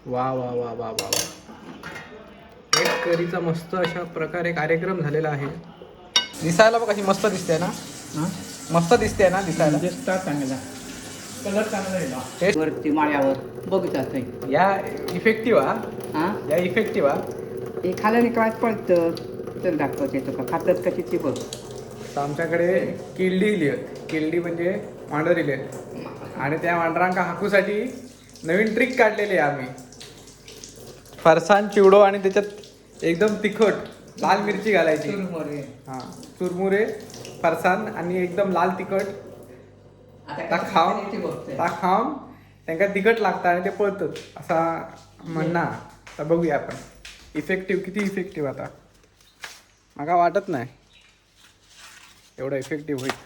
वा वा वा वा वा वा. एक करीचा मस्त अशा प्रकारे कार्यक्रम झालेला आहे. दिसायला बघ कशी मस्त दिसते ना. मस्त दिसते ना दिसायला. चांगला कलर चांगला आहे वरती माळ्यावर बघू जात या इफेक्टिव्ह हा या इफेक्टिव्ह ते खाल्याने काय पडतं तर दाखवते तो का खातात कशी ती बघ. तर आमच्याकडे किल्डी लिहित. किल्डी म्हणजे वांडर लिहित आणि त्या वांडरांका हाकूसाठी नवीन ट्रिक काढलेली आहे आम्ही. फरसाण चिवडो आणि त्याच्यात एकदम तिखट लाल मिरची घालायची. हां चुरमुरे फरसाण आणि एकदम लाल तिखट ता खाऊन त्यांना तिखट लागतं आणि ते पळतात असा म्हणणं. तर बघूया आपण इफेक्टिव्ह किती इफेक्टिव्ह. आता मला वाटत नाही एवढं इफेक्टिव्ह होईल.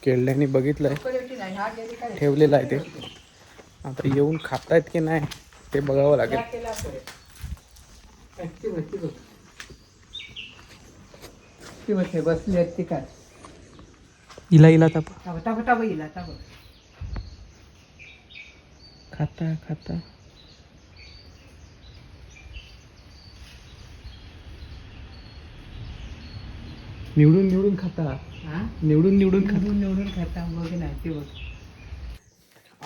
केळल्याने बघितलंय ठेवलेलं आहे ते. आता येऊन खातायत की नाही ते बघावं लागेल. बसली आहेत ती काय इला इला ताप खाता खाता निवडून निवडून खाता. निवडून निवडून निवडून खाता बघ नाही ते बघ.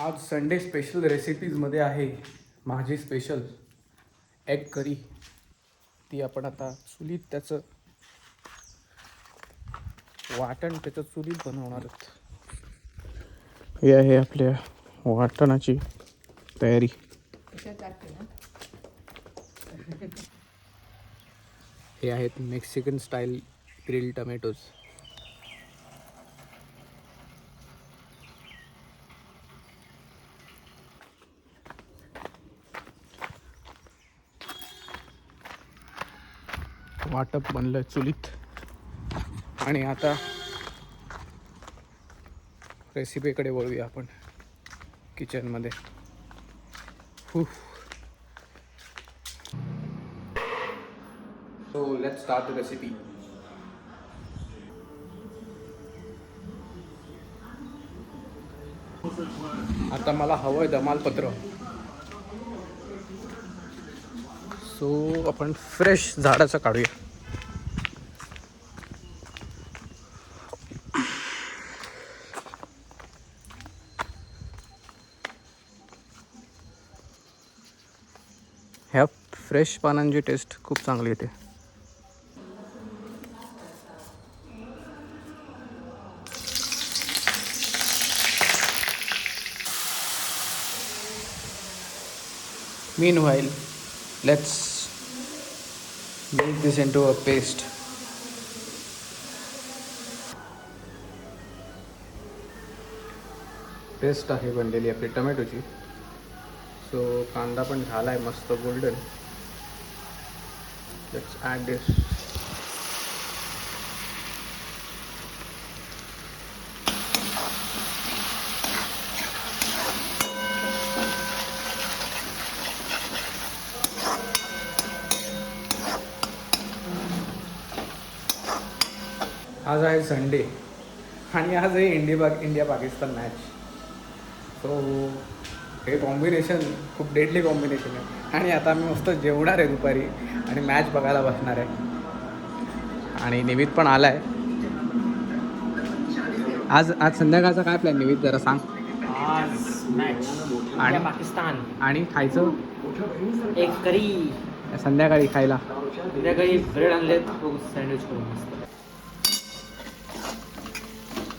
आज संडे स्पेशल रेसिपीजमध्ये आहे माझी स्पेशल एग करी. ती आपण आता चुलीत त्याचं वाटण त्याचं चुलीत बनवणार आहोत. हे आहे आपल्या वाटणाची तयारी. हे आहेत मेक्सिकन स्टाईल ग्रिल टमॅटोज. वाटप बनलं चुलीत आणि आता रेसिपीकडे वळूया आपण किचनमध्ये. So let's start the recipe. आता मला हवंय दमालपत्र. सो आपण फ्रेश झाडाचं काढूया. ह्या फ्रेश पानांची टेस्ट खूप चांगली येते. Meanwhile, let's make this into a paste. Paste आहे बनलेली आपली टमॅटोची. सो कांदा पण झाला आहे मस्त गोल्डन. लेट्स ॲड दिस. आज आहे संडे आणि आज आहे इंडिया पाकिस्तान मॅच. सो हे कॉम्बिनेशन खूप डेडली कॉम्बिनेशन आहे. आणि आता आम्ही मस्त जेवणार आहे दुपारी आणि मॅच बघायला बसणार आहे. आणि निवित पण आला आहे. आज संध्याकाळचा काय प्लॅन निवित जरा सांग. आज मॅच आणि पाकिस्तान आणि खायचं एक करी. संध्याकाळी खायला संध्याकाळी ब्रेड आणलेत सँडविच करून मस्त.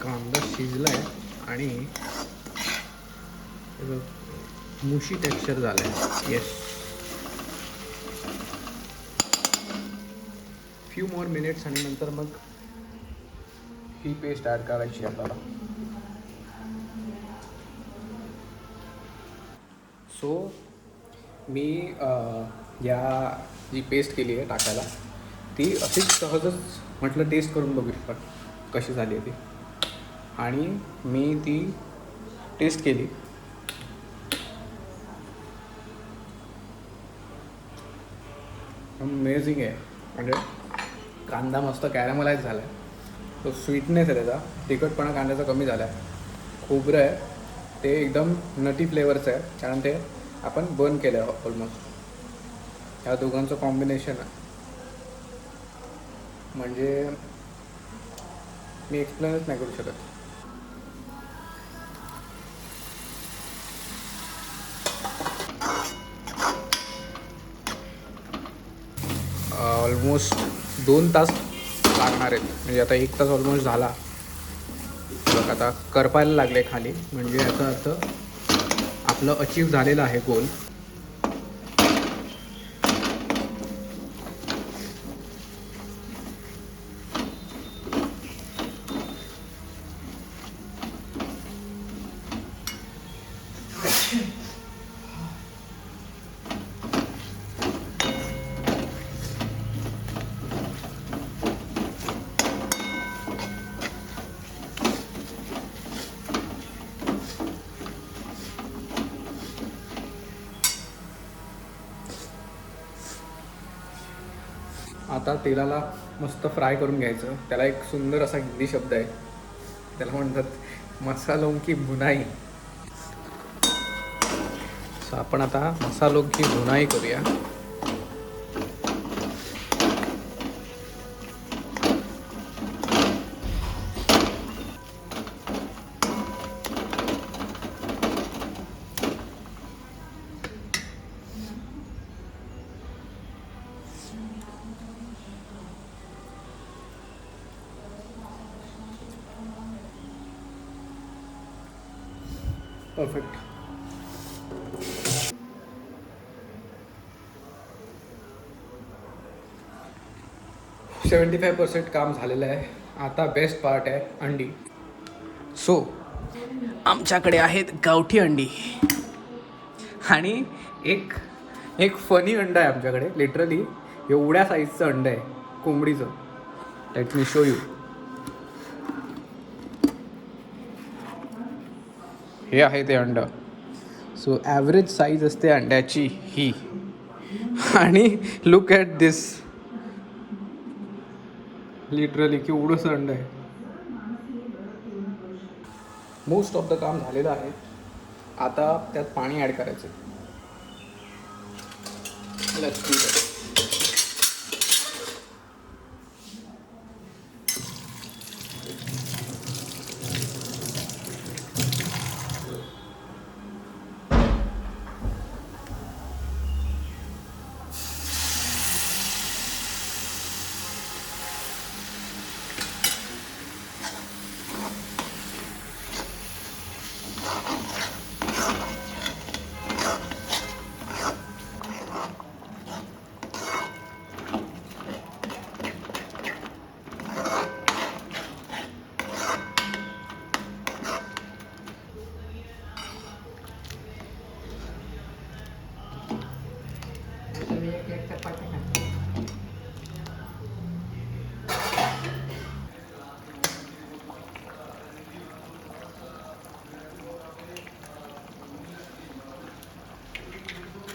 कांदा शिजलाय आणि मुशी टेक्स्चर झालंय. येस, फ्यू मोर मिनिट्स आणि नंतर मग ही पेस्ट ॲड करायची आपल्याला. सो मी या जी पेस्ट केली आहे टाकायला ती अशीच सहजच म्हटलं टेस्ट करून बघू पण कशी झाली आहे ती. आणि मी ती टेस्ट केली अमेझिंग आहे. म्हणजे कांदा मस्त कॅरमलाइज झाला आहे, तो स्वीटनेस आहे त्याचा, तिखटपणा कांद्याचा कमी झाला आहे. खोबरं आहे ते एकदम नटी फ्लेवरचं आहे, कारण ते आपण बर्न केलं आहे ऑलमोस्ट. ह्या दोघांचं कॉम्बिनेशन आहे म्हणजे मी एक्सप्लेनच नाही करू शकत. ऑलमोस्ट 2 तास लागणार आहेत, म्हणजे आता 1 तास ऑलमोस्ट झाला बघ. आता करपायला लागले खाली, म्हणजे याचा अर्थ आपलं अचीव झालेलं आहे गोल. आता तेलाला मस्त फ्राय करून घ्यायचं. त्याला एक सुंदर असा हिंदी शब्द आहे, त्याला म्हणतात मसालों की भुनाई. सो आपण आता मसालों की भुनाई करूया. परफेक्ट. 75% काम झालेलं आहे. आता बेस्ट पार्ट आहे अंडी. सो आमच्याकडे आहेत गावठी अंडी आणि एक फनी अंडा आहे आमच्याकडे. लिटरली एवढ्या साईजचं अंडं आहे कोंबडीचं. Let me show you. हे आहे ते अंडं. सो ॲव्हरेज साईज असते अंड्याची ही, आणि लुक ॲट दिस. लिटरली केवढंसं अंडं आहे. मोस्ट ऑफ द काम झालेलं आहे. आता त्यात पाणी ॲड करायचं. Let's do that.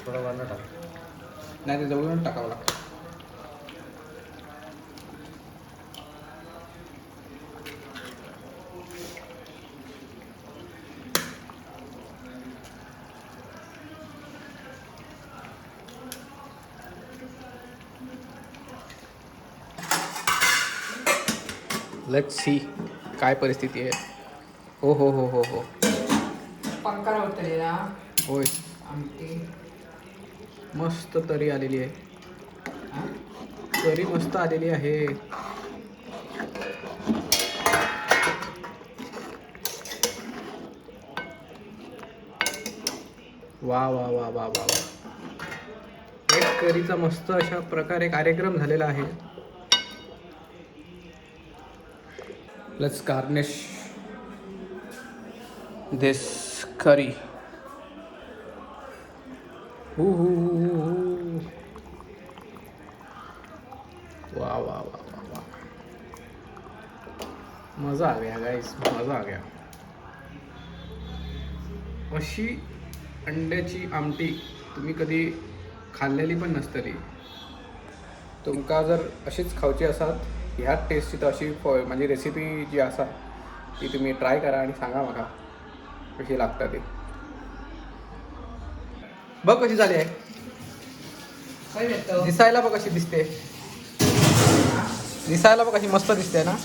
थोडं वरण टाक. नाही, ते जवळून टाकावं लागतं. लेट्स सी काय परिस्थिती आहे. हो हो हो हो हो पक्का होतलेला होय. आमटी. मस्त तरी आलेली आहे. तरी मस्त आलेली आहे. वा वा वा वा वा वा. एक करीचा मस्त अशा प्रकारे कार्यक्रम झालेला आहे. लेट्स गार्निश दिस करी. वाह वाह वाह वाह वाह, मज़ा आ गया गाइस, मज़ा आ गया. अशी अंड्याची आमटी तुम्ही कधी खाल्लेली पण नसतली. तुमका जर अशीच खावची असत ह्याच टेस्टची तर अशी म्हणजे रेसिपी जी असा ती तुम्ही ट्राय करा आणि सांगा मला कशी लागता ती. बघ कशी झाली आहे, काय भेटतं दिसायला बघ कशी दिसते, दिसायला बघ कशी मस्त दिसते ना,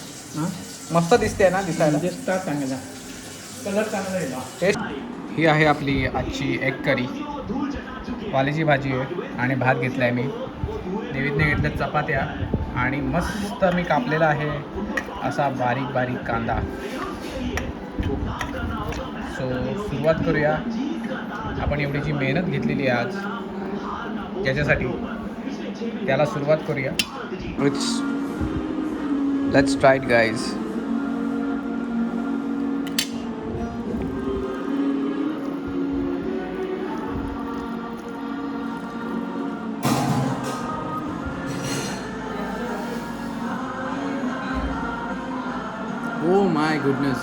मस्त दिसते ना दिसायला. टेस्ट चांगला, कलर चांगला आहे ना. टेस्ट ही आहे आपली आजची एग करी, वालीची भाजी आहे आणि भात घेतला आहे मी. देवीतने घेतल्या चपात्या आणि मस्त मी कापलेला आहे असा बारीक बारीक कांदा. सो सुरुवात करूया. आपण एवढी जी मेहनत घेतलेली आहे आज ज्याच्यासाठी त्याला सुरुवात करूया. Let's try it guys. Oh my goodness.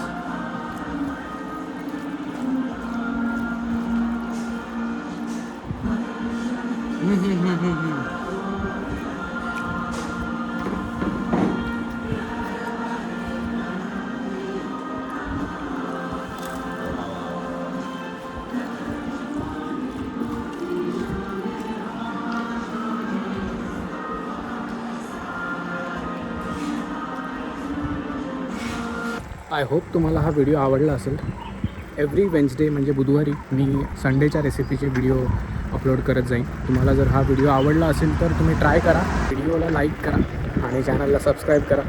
I hope तुम्हाला हा व्हिडिओ आवडला असेल. एव्हरी वेन्सडे म्हणजे बुधवारी मी संडेच्या रेसिपीचे व्हिडिओ अपलोड करत जाईन. तुम्हाला जर हा व्हिडिओ आवडला असेल तर तुम्ही ट्राय करा, व्हिडिओला लाईक करा आणि चॅनलला सबस्क्राईब करा.